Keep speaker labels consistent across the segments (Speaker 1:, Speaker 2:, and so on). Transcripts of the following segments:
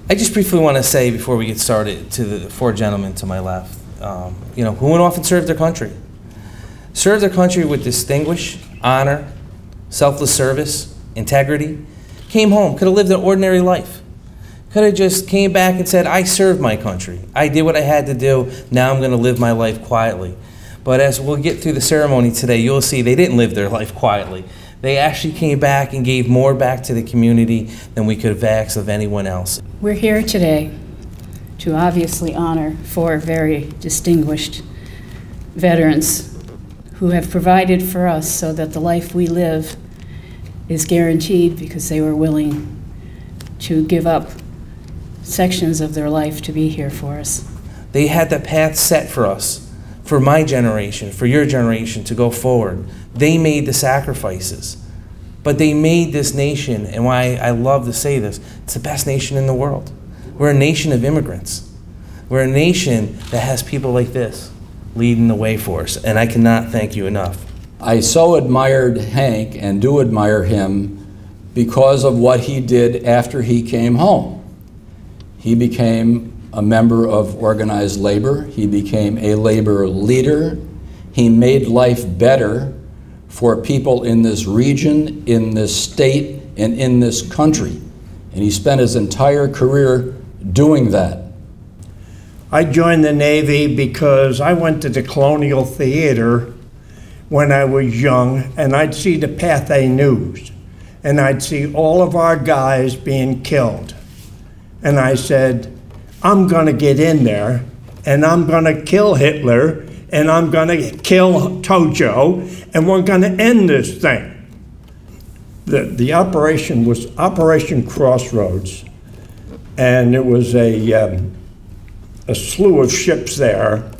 Speaker 1: I just briefly want to say before we get started to the four gentlemen to my left, who went off and served their country. Served their country with distinguished honor, selfless service, integrity. Came home, could have lived an ordinary life. Could have just came back and said, I served my country. I did what I had to do. Now I'm going to live my life quietly. But as we'll get through the ceremony today, you'll see they didn't live their life quietly. They actually came back and gave more back to the community than we could have asked of anyone else.
Speaker 2: We're here today to obviously honor four very distinguished veterans who have provided for us so that the life we live is guaranteed because they were willing to give up sections of their life to be here for us.
Speaker 1: They had the path set for us, for my generation, for your generation to go forward. They made the sacrifices, but they made this nation, and why I love to say this, it's the best nation in the world. We're a nation of immigrants. We're a nation that has people like this leading the way for us, and I cannot thank you enough.
Speaker 3: I so admired Hank and do admire him because of what he did after he came home. He became a member of organized labor. He became a labor leader. He made life better for people in this region, in this state, and in this country. And he spent his entire career doing that.
Speaker 4: I joined the Navy because I went to the Colonial Theater when I was young, and I'd see the Pathé News, and I'd see all of our guys being killed. And I said, I'm gonna get in there, and I'm gonna kill Hitler, and I'm gonna kill Tojo, and we're gonna end this thing. The operation was Operation Crossroads, and it was a slew of ships there,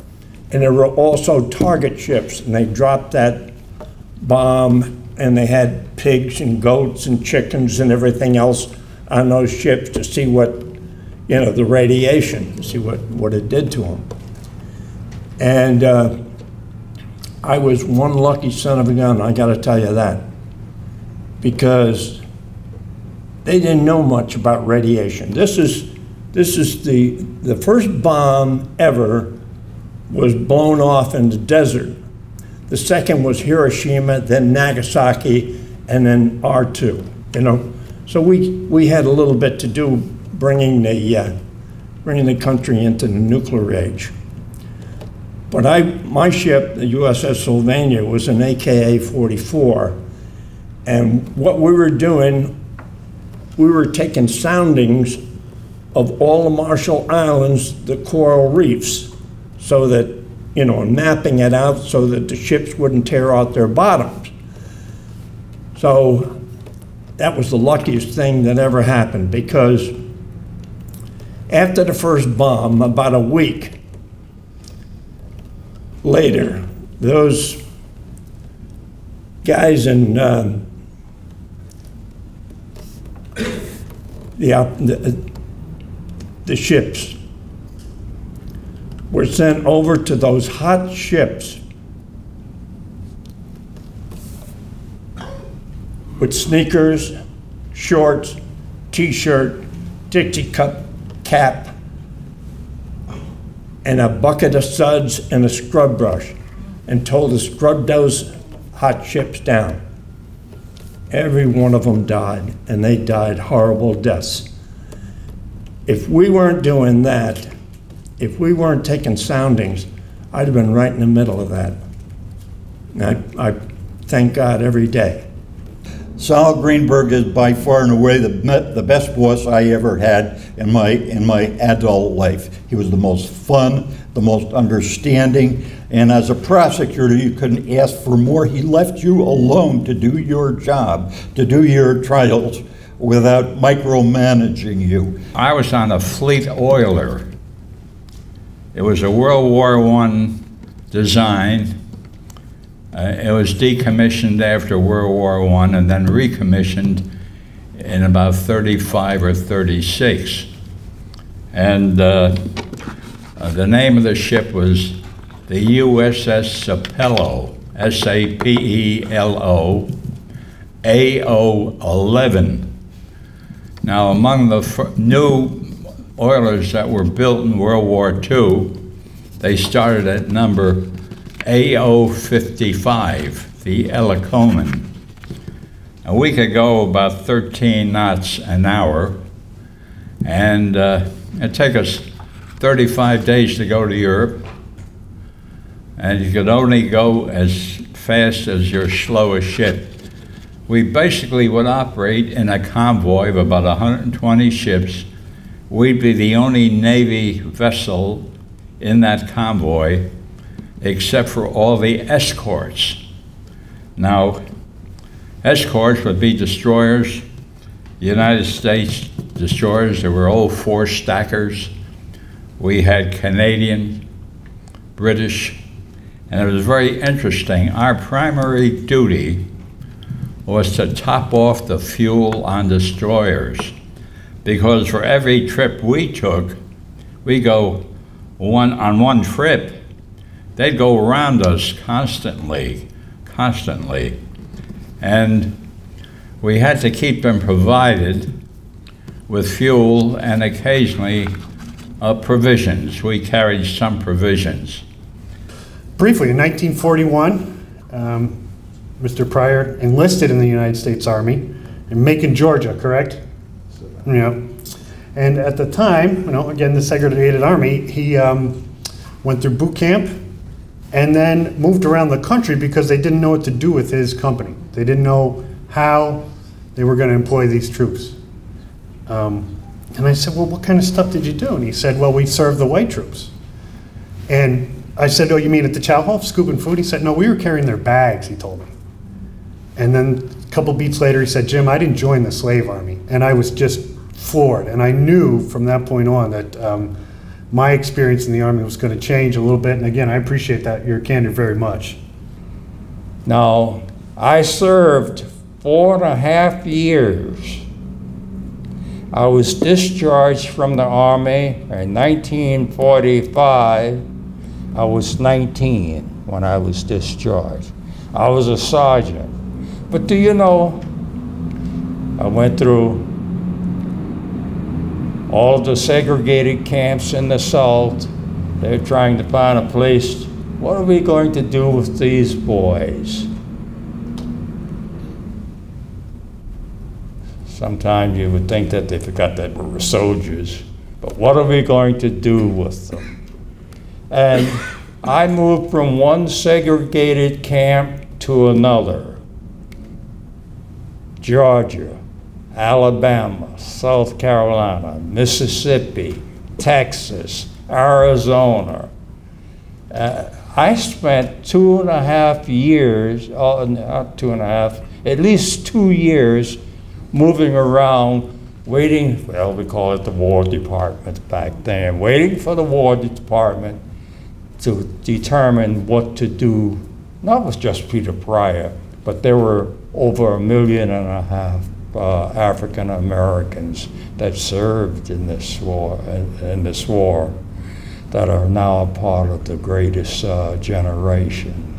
Speaker 4: and there were also target ships, and they dropped that bomb, and they had pigs and goats and chickens and everything else on those ships to see what, the radiation, to see what it did to them. And I was one lucky son of a gun, I gotta tell you that, because they didn't know much about radiation. This is the first bomb ever was blown off in the desert. The second was Hiroshima, then Nagasaki, and then R2. So we had a little bit to do bringing the country into the nuclear age. But my ship, the USS Sylvania, was an AKA-44, and what we were doing, we were taking soundings of all the Marshall Islands, the coral reefs, so that, mapping it out so that the ships wouldn't tear out their bottoms. So that was the luckiest thing that ever happened, because after the first bomb, about a week later, those guys in the ships were sent over to those hot ships with sneakers, shorts, t-shirt, Dixie cup cap, and a bucket of suds and a scrub brush, and told to scrub those hot ships down. Every one of them died, and they died horrible deaths. If we weren't doing that, if we weren't taking soundings, I'd have been right in the middle of that. And I thank God every day.
Speaker 5: Sal Greenberg is by far and away the best boss I ever had in my adult life. He was the most fun, the most understanding, and as a prosecutor, you couldn't ask for more. He left you alone to do your job, to do your trials, without micromanaging you.
Speaker 6: I was on a fleet oiler. It was a World War I design. It was decommissioned after World War I and then recommissioned in about 35 or 36. And the name of the ship was the USS Sapelo, S-A-P-E-L-O, AO-11. Now, among the new oilers that were built in World War II, they started at number AO55, the Ellicoman. And we could go about 13 knots an hour, and it'd take us 35 days to go to Europe, and you could only go as fast as your slowest ship. We basically would operate in a convoy of about 120 ships. We'd be the only Navy vessel in that convoy, except for all the escorts. Now, escorts would be destroyers, United States destroyers. There were old four-stackers. We had Canadian, British, and it was very interesting. Our primary duty was to top off the fuel on destroyers, because for every trip we took, we go on one trip, they'd go around us constantly, and we had to keep them provided with fuel and occasionally provisions. We carried some provisions.
Speaker 7: Briefly, in 1941, Mr. Pryor enlisted in the United States Army in Macon, Georgia, correct? Yeah. And at the time, you know, again, the segregated Army, he went through boot camp and then moved around the country because they didn't know what to do with his company. They didn't know how they were going to employ these troops. And I said, well, what kind of stuff did you do? And he said, well, we served the white troops. And I said, oh, you mean at the chow hall, scooping food? He said, no, we were carrying their bags, he told me. And then a couple beats later, he said, Jim, I didn't join the slave army. And I was just floored. And I knew from that point on that my experience in the Army was going to change a little bit. And again, I appreciate that, your candor, very much.
Speaker 8: Now, I served 4.5 years. I was discharged from the Army in 1945. I was 19 when I was discharged. I was a sergeant. But do you know, I went through all the segregated camps in the South. They're trying to find a place. What are we going to do with these boys? Sometimes you would think that they forgot that we were soldiers, but what are we going to do with them? And I moved from one segregated camp to another. Georgia, Alabama, South Carolina, Mississippi, Texas, Arizona. I spent 2.5 years, not 2.5, at least 2 years moving around, waiting, well, we call it the War Department back then, waiting for the War Department to determine what to do, not with just Peter Pryor, but there were over 1.5 million African Americans that served in this war, that are now a part of the greatest generation.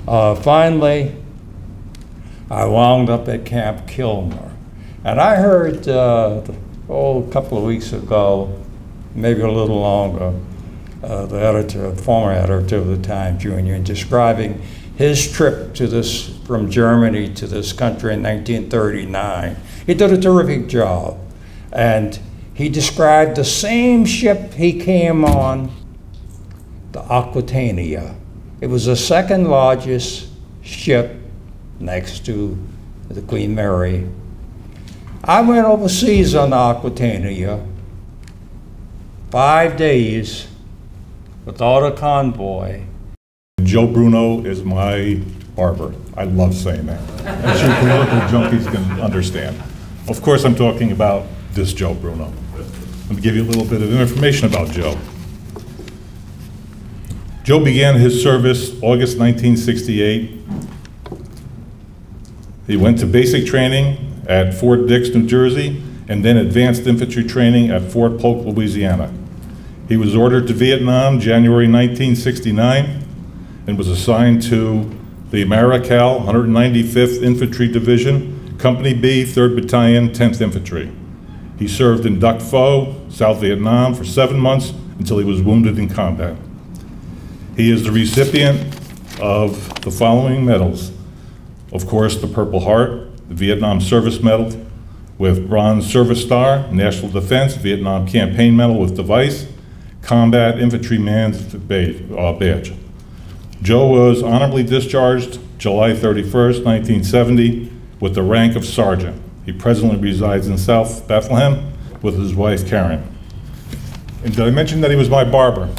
Speaker 8: Finally, I wound up at Camp Kilmer. And I heard, a couple of weeks ago, maybe a little longer, the former editor of the Times-Union, describing his trip to from Germany to this country in 1939. He did a terrific job. And he described the same ship he came on, the Aquitania. It was the second largest ship next to the Queen Mary. I went overseas on the Aquitania, 5 days without a convoy.
Speaker 9: Joe Bruno is my barber. I love saying that. I'm sure political junkies can understand. Of course, I'm talking about this Joe Bruno. Let me give you a little bit of information about Joe. Joe began his service August 1968. He went to basic training at Fort Dix, New Jersey, and then advanced infantry training at Fort Polk, Louisiana. He was ordered to Vietnam January 1969 and was assigned to the Marical 195th Infantry Division, Company B, 3rd Battalion, 10th Infantry. He served in Duc Pho, South Vietnam, for 7 months until he was wounded in combat. He is the recipient of the following medals. Of course, the Purple Heart, the Vietnam Service Medal with Bronze Service Star, National Defense, Vietnam Campaign Medal with device, Combat Infantryman's badge. Joe was honorably discharged July 31st, 1970, with the rank of sergeant. He presently resides in South Bethlehem with his wife, Karen. And did I mention that he was my barber?